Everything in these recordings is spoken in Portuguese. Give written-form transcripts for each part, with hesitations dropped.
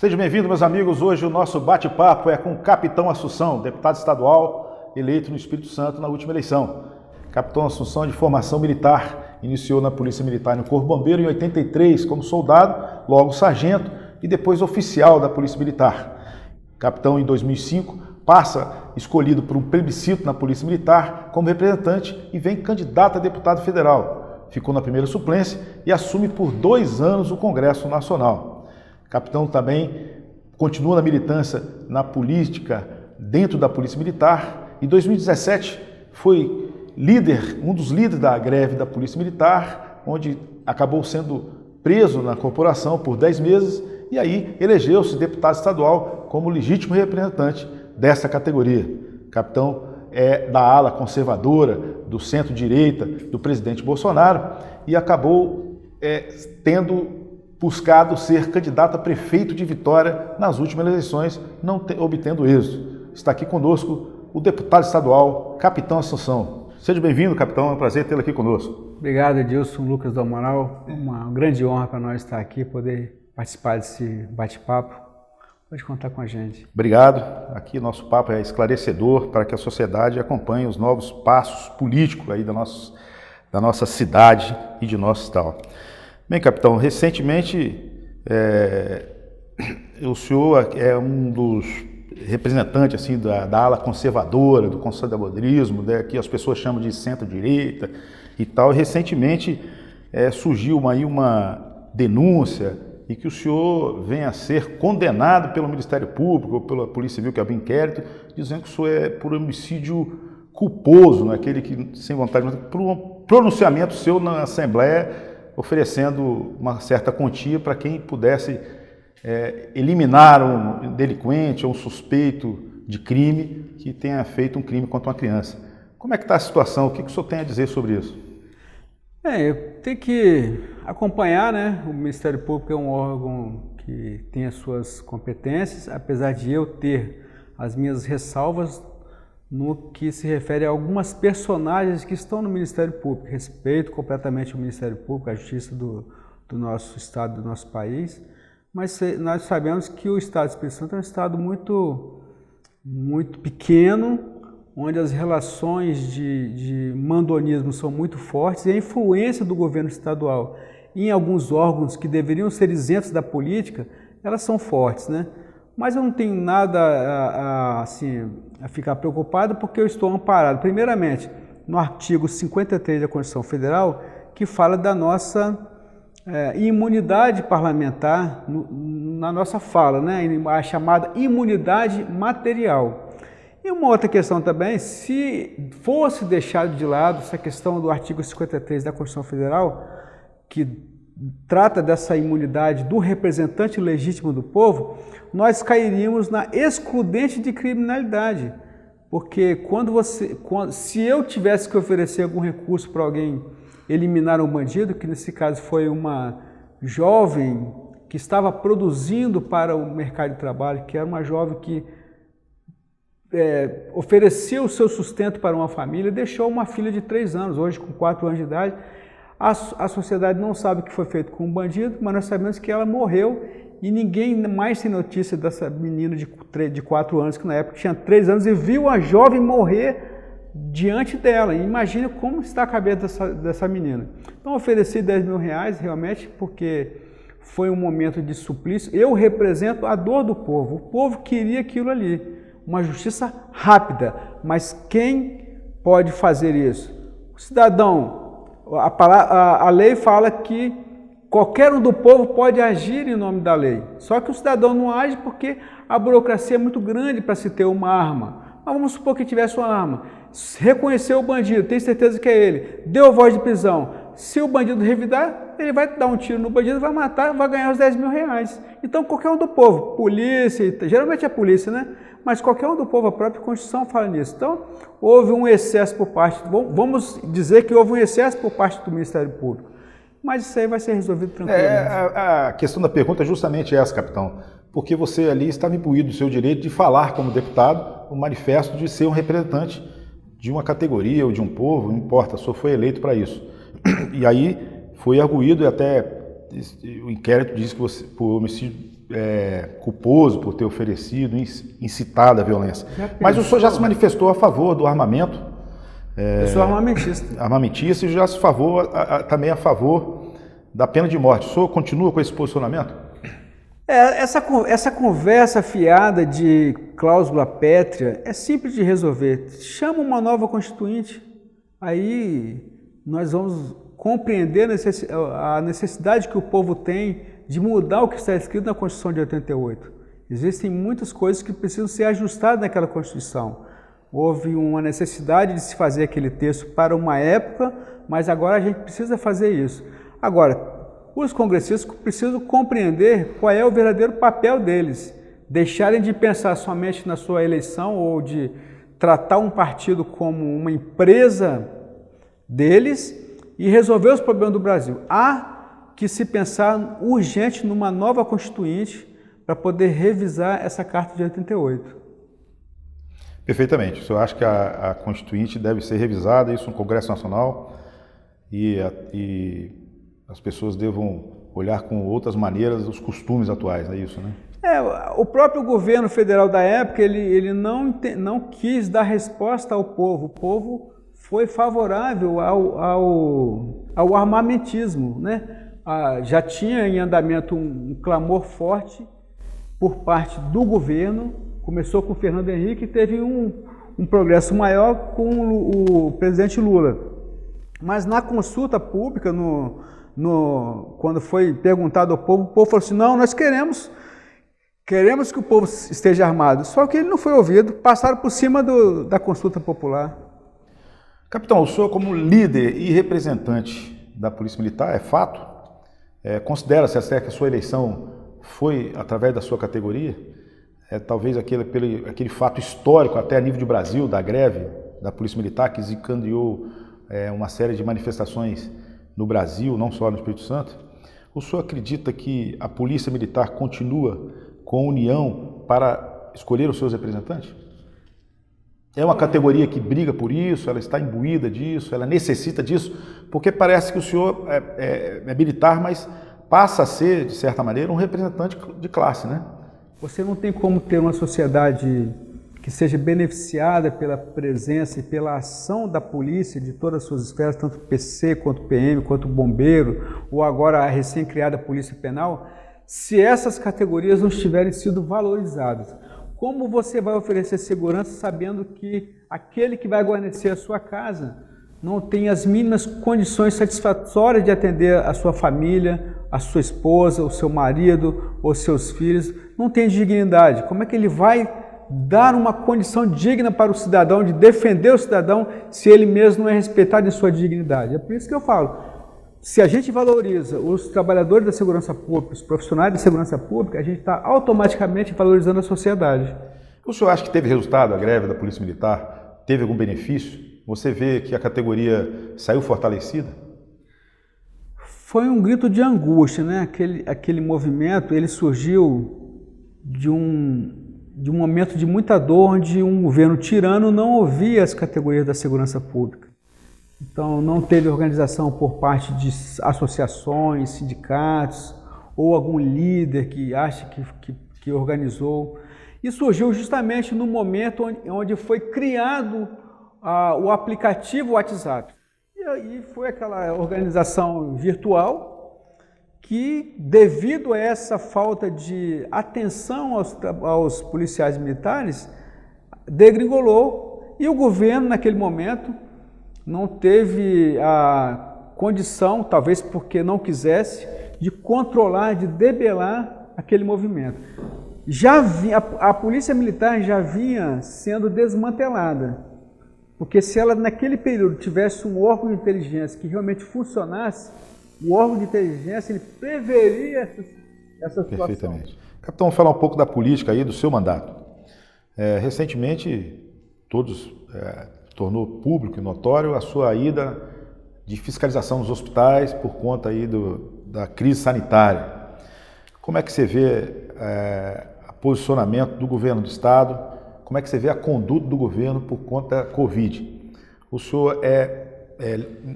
Sejam bem-vindos, meus amigos. Hoje o nosso bate-papo é com o Capitão Assunção, deputado estadual eleito no Espírito Santo na última eleição. Capitão Assunção, de formação militar, iniciou na Polícia Militar no Corpo Bombeiro em 83 como soldado, logo sargento e depois oficial da Polícia Militar. Capitão, em 2005, passa escolhido por um plebiscito na Polícia Militar como representante e vem candidato a deputado federal. Ficou na primeira suplência e assume por 2 anos o Congresso Nacional. Capitão também continua na militância na política dentro da Polícia Militar. Em 2017 foi um dos líderes da greve da Polícia Militar, onde acabou sendo preso na corporação por 10 meses e aí elegeu-se deputado estadual como legítimo representante dessa categoria. Capitão é da ala conservadora, do centro-direita, do presidente Bolsonaro e acabou tendo buscado ser candidato a prefeito de Vitória nas últimas eleições, não obtendo êxito. Está aqui conosco o deputado estadual, Capitão Assunção. Seja bem-vindo, capitão, é um prazer tê-lo aqui conosco. Obrigado, Edilson, Lucas do Amaral. Uma grande honra para nós estar aqui, poder participar desse bate-papo. Pode contar com a gente. Obrigado. Aqui nosso papo é esclarecedor para que a sociedade acompanhe os novos passos políticos aí da nossa cidade e de nosso estado. Bem, capitão, recentemente o senhor é um dos representantes assim, da ala conservadora, do conservadorismo, né, que as pessoas chamam de centro-direita e tal. E recentemente surgiu aí uma denúncia e que o senhor venha a ser condenado pelo Ministério Público ou pela Polícia Civil, que abriu inquérito, dizendo que o senhor é por homicídio culposo, né, aquele que, sem vontade, por um pronunciamento seu na Assembleia, oferecendo uma certa quantia para quem pudesse eliminar um delinquente ou um suspeito de crime que tenha feito um crime contra uma criança. Como é que está a situação? O que o senhor tem a dizer sobre isso? Tem que acompanhar, né? O Ministério Público é um órgão que tem as suas competências, apesar de eu ter as minhas ressalvas no que se refere a algumas personagens que estão no Ministério Público. Respeito completamente o Ministério Público, a justiça do nosso estado, do nosso país, mas nós sabemos que o estado do Espírito Santo é um estado muito pequeno, onde as relações de mandonismo são muito fortes e a influência do governo estadual em alguns órgãos que deveriam ser isentos da política, elas são fortes, né? Mas eu não tenho nada a ficar preocupado porque eu estou amparado, primeiramente, no artigo 53 da Constituição Federal, que fala da nossa imunidade parlamentar na nossa fala, né? A chamada imunidade material. E uma outra questão também, se fosse deixado de lado essa questão do artigo 53 da Constituição Federal, que trata dessa imunidade do representante legítimo do povo, nós cairíamos na excludente de criminalidade. Porque se eu tivesse que oferecer algum recurso para alguém eliminar um bandido, que nesse caso foi uma jovem que estava produzindo para o mercado de trabalho, que era uma jovem que oferecia o seu sustento para uma família, deixou uma filha de 3 anos, hoje com 4 anos de idade. A sociedade não sabe o que foi feito com o bandido, mas nós sabemos que ela morreu e ninguém mais tem notícia dessa menina de 4 anos, que na época tinha 3 anos, e viu a jovem morrer diante dela. E imagina como está a cabeça dessa menina. Então, ofereci R$10.000 realmente, porque foi um momento de suplício. Eu represento a dor do povo. O povo queria aquilo ali, uma justiça rápida. Mas quem pode fazer isso? O cidadão. A lei fala que qualquer um do povo pode agir em nome da lei. Só que o cidadão não age porque a burocracia é muito grande para se ter uma arma. Mas vamos supor que tivesse uma arma. Reconheceu o bandido, tem certeza que é ele, deu voz de prisão. Se o bandido revidar, ele vai dar um tiro no bandido, vai matar, vai ganhar os R$10.000. Então qualquer um do povo, polícia, geralmente é a polícia, né? Mas qualquer um do povo, a própria Constituição fala nisso. Então, houve um excesso por parte, vamos dizer que houve um excesso por parte do Ministério Público. Mas isso aí vai ser resolvido tranquilamente. A questão da pergunta é justamente essa, capitão. Porque você ali estava imbuído do seu direito de falar como deputado, o manifesto de ser um representante de uma categoria ou de um povo, não importa, só foi eleito para isso. E aí foi arguído e até o inquérito diz que você, por homicídio culposo por ter oferecido, incitado a violência. Mas o senhor já se manifestou a favor do armamento. Eu sou armamentista. Armamentista e já se também a favor da pena de morte. O senhor continua com esse posicionamento? Essa conversa fiada de cláusula pétrea é simples de resolver. Chama uma nova constituinte, aí nós vamos compreender a necessidade que o povo tem de mudar o que está escrito na Constituição de 88. Existem muitas coisas que precisam ser ajustadas naquela Constituição. Houve uma necessidade de se fazer aquele texto para uma época, mas agora a gente precisa fazer isso. Agora, os congressistas precisam compreender qual é o verdadeiro papel deles, deixarem de pensar somente na sua eleição ou de tratar um partido como uma empresa deles e resolver os problemas do Brasil. Há que se pensar urgente numa nova Constituinte para poder revisar essa Carta de 88. Perfeitamente. O senhor acha que a Constituinte deve ser revisada, isso no Congresso Nacional, e as pessoas devam olhar com outras maneiras os costumes atuais, é isso, né? O próprio governo federal da época, ele não quis dar resposta ao povo. O povo foi favorável ao armamentismo, né? Já tinha em andamento um clamor forte por parte do governo, começou com o Fernando Henrique e teve um progresso maior com o presidente Lula. Mas na consulta pública, quando foi perguntado ao povo, o povo falou assim, não, nós queremos que o povo esteja armado. Só que ele não foi ouvido, passaram por cima da consulta popular. Capitão, o senhor como líder e representante da Polícia Militar, é fato? Considera-se até que a sua eleição foi através da sua categoria? Talvez aquele fato histórico, até a nível de Brasil, da greve da Polícia Militar, que desencadeou uma série de manifestações no Brasil, não só no Espírito Santo. O senhor acredita que a Polícia Militar continua com união para escolher os seus representantes? É uma categoria que briga por isso, ela está imbuída disso, ela necessita disso, porque parece que o senhor é militar, mas passa a ser, de certa maneira, um representante de classe, né? Você não tem como ter uma sociedade que seja beneficiada pela presença e pela ação da polícia de todas as suas esferas, tanto PC, quanto PM, quanto bombeiro, ou agora a recém-criada Polícia Penal, se essas categorias não tiverem sido valorizadas. Como você vai oferecer segurança sabendo que aquele que vai guarnecer a sua casa não tem as mínimas condições satisfatórias de atender a sua família, a sua esposa, o seu marido, os seus filhos, não tem dignidade? Como é que ele vai dar uma condição digna para o cidadão, de defender o cidadão, se ele mesmo não é respeitado em sua dignidade? É por isso que eu falo, se a gente valoriza os trabalhadores da segurança pública, os profissionais da segurança pública, a gente está automaticamente valorizando a sociedade. O senhor acha que teve resultado a greve da Polícia Militar? Teve algum benefício? Você vê que a categoria saiu fortalecida? Foi um grito de angústia, né? Aquele movimento, ele surgiu de um momento de muita dor, onde um governo tirano não ouvia as categorias da segurança pública. Então, não teve organização por parte de associações, sindicatos, ou algum líder que acha que organizou. E surgiu justamente no momento onde foi criado o aplicativo WhatsApp. E aí foi aquela organização virtual que, devido a essa falta de atenção aos policiais militares, degringolou. E o governo, naquele momento, não teve a condição, talvez porque não quisesse, de controlar, de debelar aquele movimento. A Polícia Militar já vinha sendo desmantelada, porque se ela naquele período tivesse um órgão de inteligência que realmente funcionasse, o órgão de inteligência ele preveria essa situação. Perfeitamente. Capitão, vamos falar um pouco da política aí, do seu mandato. Recentemente, tornou público e notório a sua ida de fiscalização nos hospitais por conta aí da crise sanitária. Como é que você vê o posicionamento do governo do Estado? Como é que você vê a conduta do governo por conta da Covid? O senhor é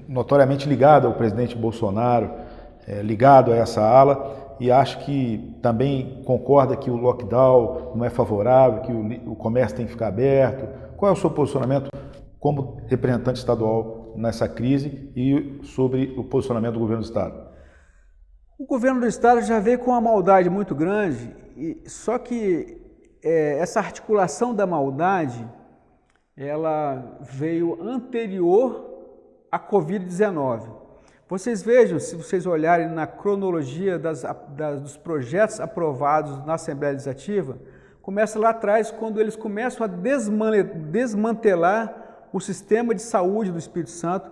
notoriamente ligado ao presidente Bolsonaro, ligado a essa ala, e acha que também concorda que o lockdown não é favorável, que o comércio tem que ficar aberto. Qual é o seu posicionamento como representante estadual nessa crise e sobre o posicionamento do governo do Estado? O governo do Estado já veio com uma maldade muito grande, só que essa articulação da maldade, ela veio anterior à Covid-19. Vocês vejam, se vocês olharem na cronologia dos projetos aprovados na Assembleia Legislativa, começa lá atrás, quando eles começam a desmantelar o sistema de saúde do Espírito Santo,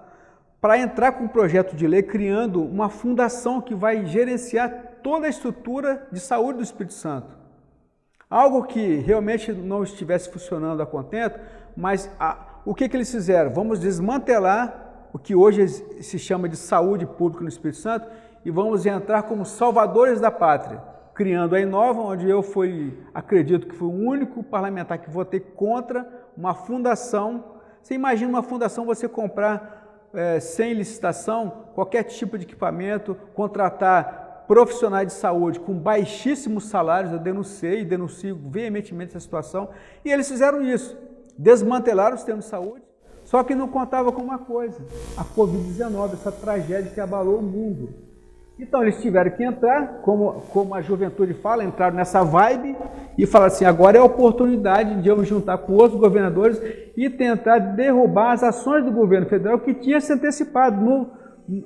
para entrar com um projeto de lei criando uma fundação que vai gerenciar toda a estrutura de saúde do Espírito Santo. Algo que realmente não estivesse funcionando a contento, mas o que eles fizeram? Vamos desmantelar o que hoje se chama de saúde pública no Espírito Santo e vamos entrar como salvadores da pátria, criando a Inova, onde eu acredito que fui o único parlamentar que votei contra uma fundação. Você imagina uma fundação você comprar sem licitação, qualquer tipo de equipamento, contratar profissionais de saúde com baixíssimos salários. Eu denuncio veementemente essa situação, e eles fizeram isso, desmantelaram o sistema de saúde, só que não contava com uma coisa, a Covid-19, essa tragédia que abalou o mundo. Então eles tiveram que entrar, como a juventude fala, entraram nessa vibe e falaram assim, agora é a oportunidade de eu me juntar com outros governadores e tentar derrubar as ações do governo federal que tinha se antecipado. No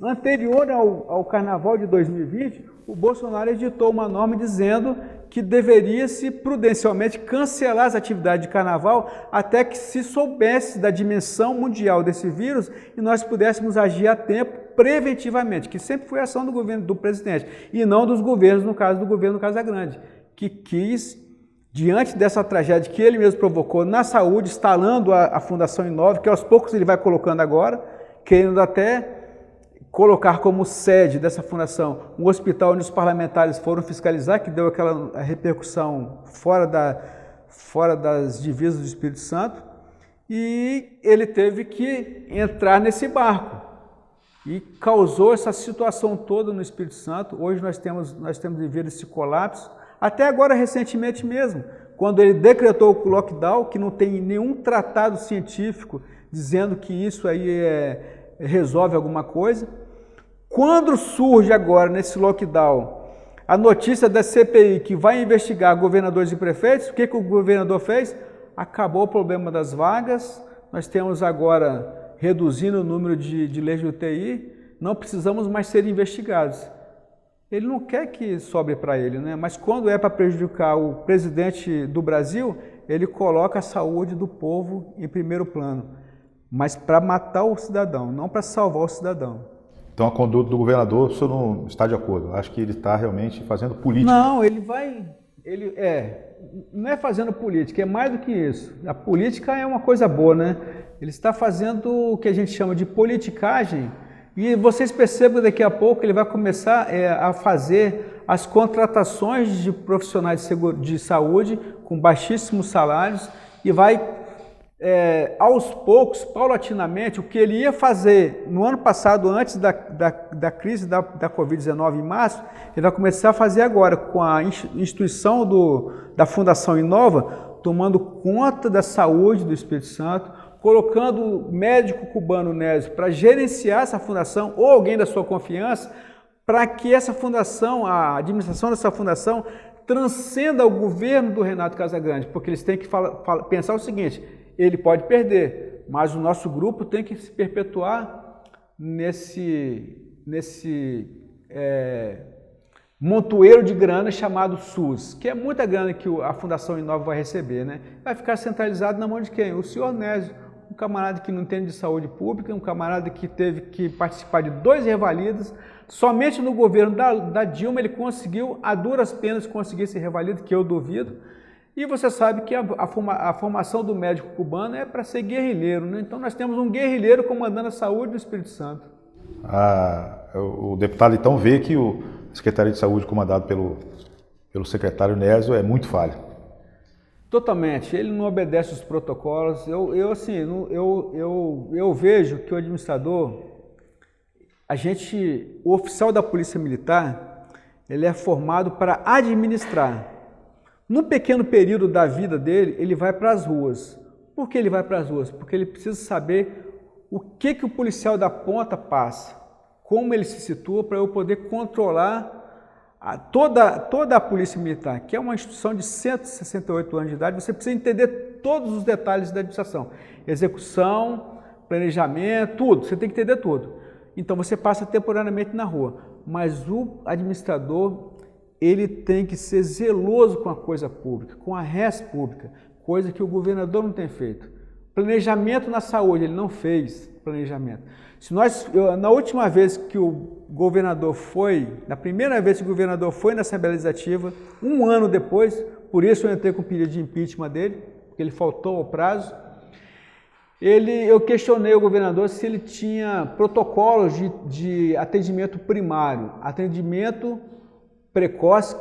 anterior ao carnaval de 2020, o Bolsonaro editou uma norma dizendo que deveria-se prudencialmente cancelar as atividades de carnaval até que se soubesse da dimensão mundial desse vírus e nós pudéssemos agir a tempo preventivamente, que sempre foi a ação do governo do presidente e não dos governos, no caso do governo Casagrande, que quis, diante dessa tragédia que ele mesmo provocou na saúde, instalando a Fundação Inova, que aos poucos ele vai colocando agora, querendo até colocar como sede dessa fundação um hospital onde os parlamentares foram fiscalizar, que deu aquela repercussão fora das divisas do Espírito Santo, e ele teve que entrar nesse barco e causou essa situação toda no Espírito Santo. Hoje nós temos vivido esse colapso, até agora recentemente mesmo, quando ele decretou o lockdown, que não tem nenhum tratado científico dizendo que isso aí resolve alguma coisa. Quando surge agora, nesse lockdown, a notícia da CPI que vai investigar governadores e prefeitos, o que o governador fez? Acabou o problema das vagas, nós temos agora, reduzindo o número de leis de UTI, não precisamos mais ser investigados. Ele não quer que sobre para ele, né? Mas quando é para prejudicar o presidente do Brasil, ele coloca a saúde do povo em primeiro plano, mas para matar o cidadão, não para salvar o cidadão. Então a conduta do governador, o senhor não está de acordo? Eu acho que ele está realmente fazendo política. Não, não é fazendo política, é mais do que isso. A política é uma coisa boa, né? Ele está fazendo o que a gente chama de politicagem, e vocês percebam que daqui a pouco ele vai começar a fazer as contratações de profissionais de saúde com baixíssimos salários e vai aos poucos, paulatinamente, o que ele ia fazer no ano passado, antes da crise da Covid-19 em março, ele vai começar a fazer agora, com a instituição da Fundação Inova, tomando conta da saúde do Espírito Santo, colocando o médico cubano Nésio para gerenciar essa fundação, ou alguém da sua confiança, para que essa fundação, a administração dessa fundação, transcenda o governo do Renato Casagrande, porque eles têm que pensar o seguinte: ele pode perder, mas o nosso grupo tem que se perpetuar nesse montoeiro de grana chamado SUS, que é muita grana que a Fundação Inova vai receber, né? Vai ficar centralizado na mão de quem? O senhor Nésio, um camarada que não entende de saúde pública, um camarada que teve que participar de 2 revalidas. Somente no governo da Dilma ele conseguiu, a duras penas, conseguir esse revalido, que eu duvido. E você sabe que a formação do médico cubano é para ser guerrilheiro, né? Então nós temos um guerrilheiro comandando a saúde do Espírito Santo. O deputado então vê que o Secretaria de Saúde comandado pelo secretário Nésio é muito falho. Totalmente, ele não obedece os protocolos. Eu vejo que o administrador, o oficial da Polícia Militar, ele é formado para administrar. Num pequeno período da vida dele, ele vai para as ruas. Por que ele vai para as ruas? Porque ele precisa saber o que o policial da ponta passa, como ele se situa para eu poder controlar toda a Polícia Militar, que é uma instituição de 168 anos de idade. Você precisa entender todos os detalhes da administração, execução, planejamento, tudo, você tem que entender tudo. Então você passa temporariamente na rua, mas o administrador, ele tem que ser zeloso com a coisa pública, com a res pública, coisa que o governador não tem feito. Planejamento na saúde, ele não fez planejamento. Na última vez que o governador foi, na primeira vez que o governador foi na Assembleia Legislativa, um ano depois, por isso eu entrei com o pedido de impeachment dele, porque ele faltou ao prazo, eu questionei o governador se ele tinha protocolos de atendimento primário, atendimento precoce,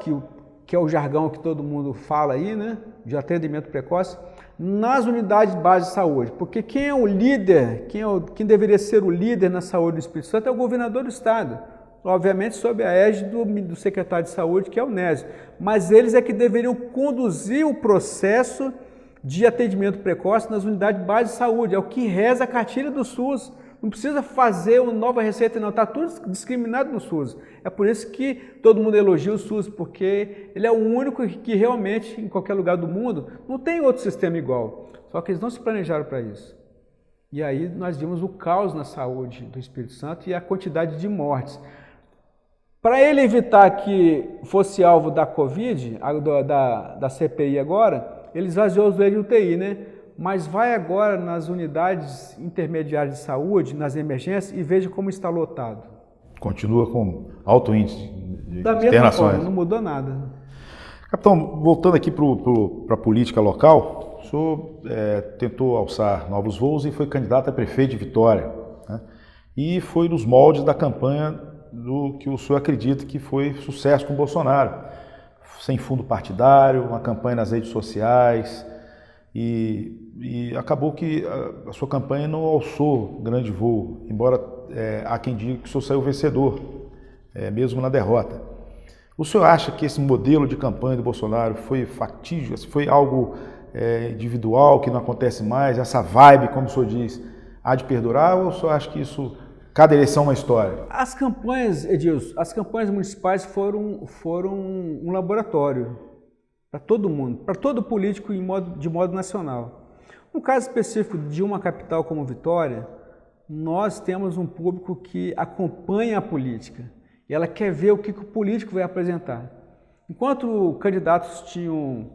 que é o jargão que todo mundo fala aí, né, de atendimento precoce, nas unidades básicas de saúde, porque quem é o líder, quem deveria ser o líder na saúde do Espírito Santo é o governador do estado, obviamente sob a égide do secretário de saúde, que é o Nésio, mas eles é que deveriam conduzir o processo de atendimento precoce nas unidades básicas de saúde, é o que reza a cartilha do SUS. Não precisa fazer uma nova receita, não. Está tudo discriminado no SUS. É por isso que todo mundo elogia o SUS, porque ele é o único que realmente, em qualquer lugar do mundo, não tem outro sistema igual. Só que eles não se planejaram para isso. E aí nós vimos o caos na saúde do Espírito Santo e a quantidade de mortes. Para ele evitar que fosse alvo da Covid, da CPI agora, ele esvaziou os leitos de UTI, né? Mas vai agora nas unidades intermediárias de saúde, nas emergências, e veja como está lotado. Continua com alto índice de da mesma forma, não mudou nada. Capitão, voltando aqui para a política local, o senhor tentou alçar novos voos e foi candidato a prefeito de Vitória, né? E foi nos moldes da campanha do que o senhor acredita que foi sucesso com o Bolsonaro. Sem fundo partidário, uma campanha nas redes sociais, e acabou que a sua campanha não alçou grande voo, embora há quem diga que o senhor saiu vencedor, mesmo na derrota. O senhor acha que esse modelo de campanha do Bolsonaro foi factível, foi algo individual, que não acontece mais, essa vibe, como o senhor diz, há de perdurar, ou o senhor acha que isso, cada eleição é uma história? As campanhas, Edilson, as campanhas municipais foram um laboratório para todo mundo, para todo político de modo nacional. No caso específico de uma capital como Vitória, nós temos um público que acompanha a política e ela quer ver o que o político vai apresentar. Enquanto candidatos tinham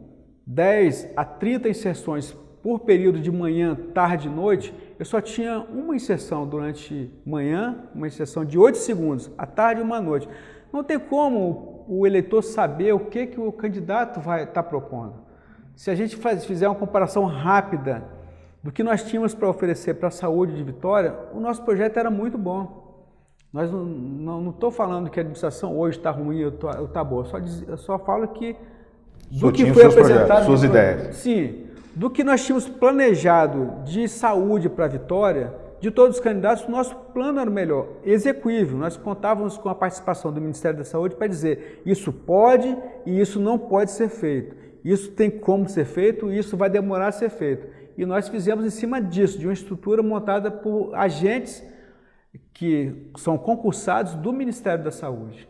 10 a 30 inserções por período de manhã, tarde e noite, eu só tinha uma inserção durante manhã, uma inserção de 8 segundos, à tarde e uma à noite. Não tem como o eleitor saber o que o candidato vai estar propondo. Se a gente fizer uma comparação rápida do que nós tínhamos para oferecer para a saúde de Vitória, o nosso projeto era muito bom. Nós não estou falando que a administração hoje está ruim ou está boa, eu só falo que do que foi apresentado... Suas ideias. Sim, do que nós tínhamos planejado de saúde para Vitória, de todos os candidatos, o nosso plano era o melhor, execuível. Nós contávamos com a participação do Ministério da Saúde para dizer isso pode e isso não pode ser feito. Isso tem como ser feito e isso vai demorar a ser feito. E nós fizemos em cima disso, de uma estrutura montada por agentes que são concursados do Ministério da Saúde.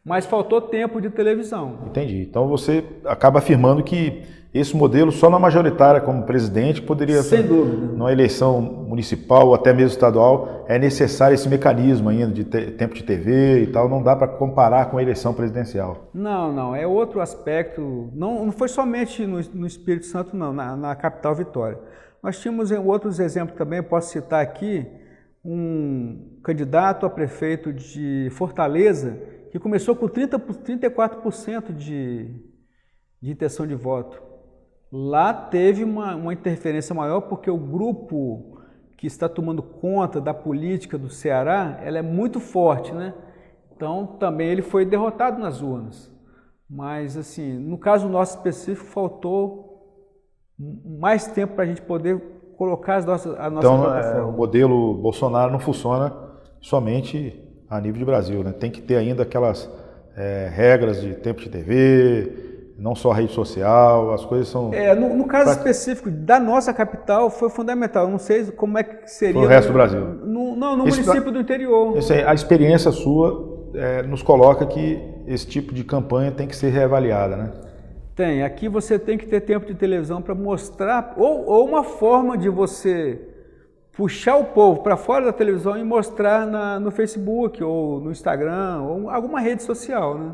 Mas faltou tempo de televisão. Entendi. Então você acaba afirmando que esse modelo só na majoritária como presidente poderia... Sem dúvida. Numa eleição municipal ou até mesmo estadual, é necessário esse mecanismo ainda de tempo de TV e tal, não dá para comparar com a eleição presidencial. Não, é outro aspecto, não foi somente no Espírito Santo não, na capital Vitória. Nós tínhamos outros exemplos também, posso citar aqui, um candidato a prefeito de Fortaleza, que começou com 34% de intenção de voto. Lá teve uma interferência maior porque o grupo que está tomando conta da política do Ceará, ela é muito forte, né? Então também ele foi derrotado nas urnas. Mas assim, no caso nosso específico, faltou mais tempo para a gente poder colocar a nossa plataforma. O modelo Bolsonaro não funciona somente a nível de Brasil, né? Tem que ter ainda aquelas regras de tempo de TV, não só rede social, as coisas são... No caso específico da nossa capital foi fundamental, eu não sei como é que seria... No resto do Brasil. No município do interior. A experiência sua nos coloca que esse tipo de campanha tem que ser reavaliada, né? Tem, aqui você tem que ter tempo de televisão para mostrar, ou uma forma de você puxar o povo para fora da televisão e mostrar no Facebook, ou no Instagram, ou alguma rede social, né?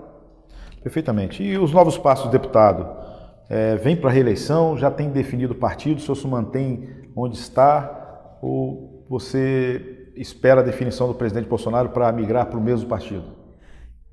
Perfeitamente. E os novos passos do deputado? Vem para a reeleição, já tem definido o partido, o senhor se mantém onde está, ou você espera a definição do presidente Bolsonaro para migrar para o mesmo partido?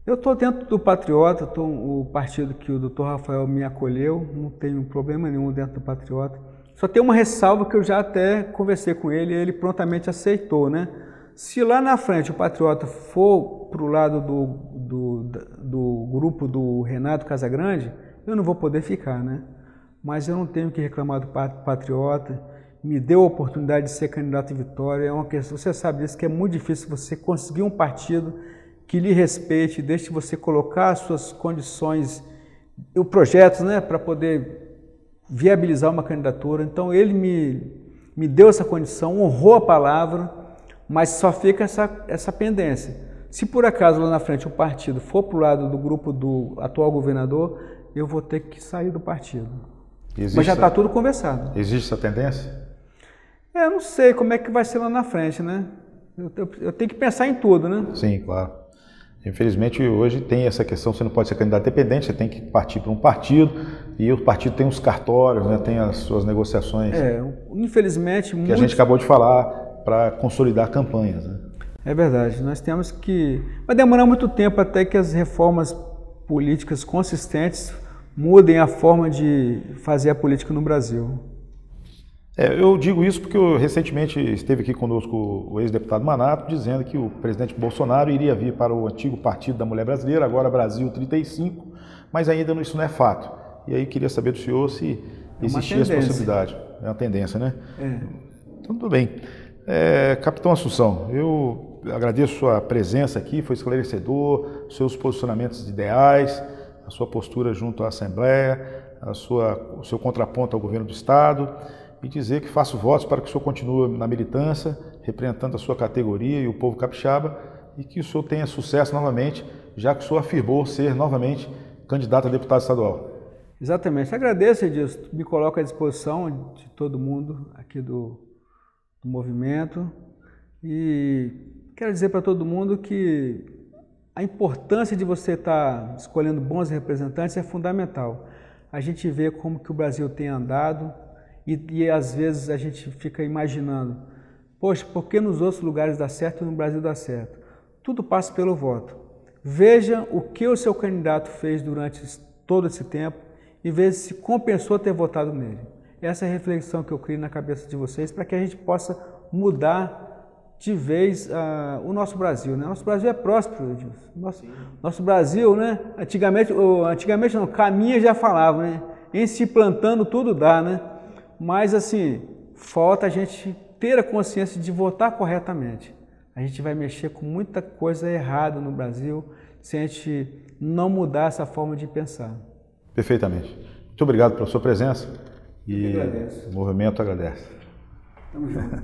Eu estou dentro do Patriota, o partido que o Dr. Rafael me acolheu, não tenho problema nenhum dentro do Patriota. Só tem uma ressalva que eu já até conversei com ele e ele prontamente aceitou, né? Se lá na frente o Patriota for para o lado do grupo do Renato Casagrande, eu não vou poder ficar, né? Mas eu não tenho que reclamar do Patriota, me deu a oportunidade de ser candidato em Vitória, é uma questão, você sabe disso, que é muito difícil você conseguir um partido que lhe respeite, deixe você colocar as suas condições, o projeto, né, para poder viabilizar uma candidatura. Então ele me deu essa condição, honrou a palavra, mas só fica essa pendência. Se por acaso lá na frente o partido for para o lado do grupo do atual governador, eu vou ter que sair do partido. Mas já está tudo conversado. Existe essa tendência? Eu não sei como é que vai ser lá na frente, né? Eu tenho que pensar em tudo, né? Sim, claro. Infelizmente, hoje tem essa questão, você não pode ser candidato independente, você tem que partir para um partido, e o partido tem os cartórios, né, tem as suas negociações. Infelizmente... Que a gente acabou de falar, para consolidar campanhas, né? É verdade, nós temos que... Vai demorar muito tempo até que as reformas políticas consistentes mudem a forma de fazer a política no Brasil. Eu digo isso porque recentemente esteve aqui conosco o ex-deputado Manato dizendo que o presidente Bolsonaro iria vir para o antigo Partido da Mulher Brasileira, agora Brasil 35, mas ainda isso não é fato. E aí queria saber do senhor se existia essa possibilidade. É uma tendência, né? Então, tudo bem. Capitão Assunção, eu agradeço sua presença aqui, foi esclarecedor, seus posicionamentos ideais, a sua postura junto à Assembleia, o seu contraponto ao governo do Estado, e dizer que faço votos para que o senhor continue na militância, representando a sua categoria e o povo capixaba, e que o senhor tenha sucesso novamente, já que o senhor afirmou ser novamente candidato a deputado estadual. Exatamente. Agradeço, Edilson. Me coloco à disposição de todo mundo aqui do movimento, e quero dizer para todo mundo que a importância de você estar escolhendo bons representantes é fundamental. A gente vê como que o Brasil tem andado, e às vezes a gente fica imaginando, poxa, por que nos outros lugares dá certo e no Brasil dá certo? Tudo passa pelo voto. Veja o que o seu candidato fez durante todo esse tempo e veja se compensou ter votado nele. Essa é a reflexão que eu crio na cabeça de vocês para que a gente possa mudar de vez o nosso Brasil, né? Nosso Brasil é próspero, Edilson. Nosso Brasil, né? Antigamente não, Caminha já falava, né? Em se plantando tudo dá, né? Mas, assim, falta a gente ter a consciência de votar corretamente. A gente vai mexer com muita coisa errada no Brasil se a gente não mudar essa forma de pensar. Perfeitamente. Muito obrigado pela sua presença. E o movimento agradece. Tamo junto.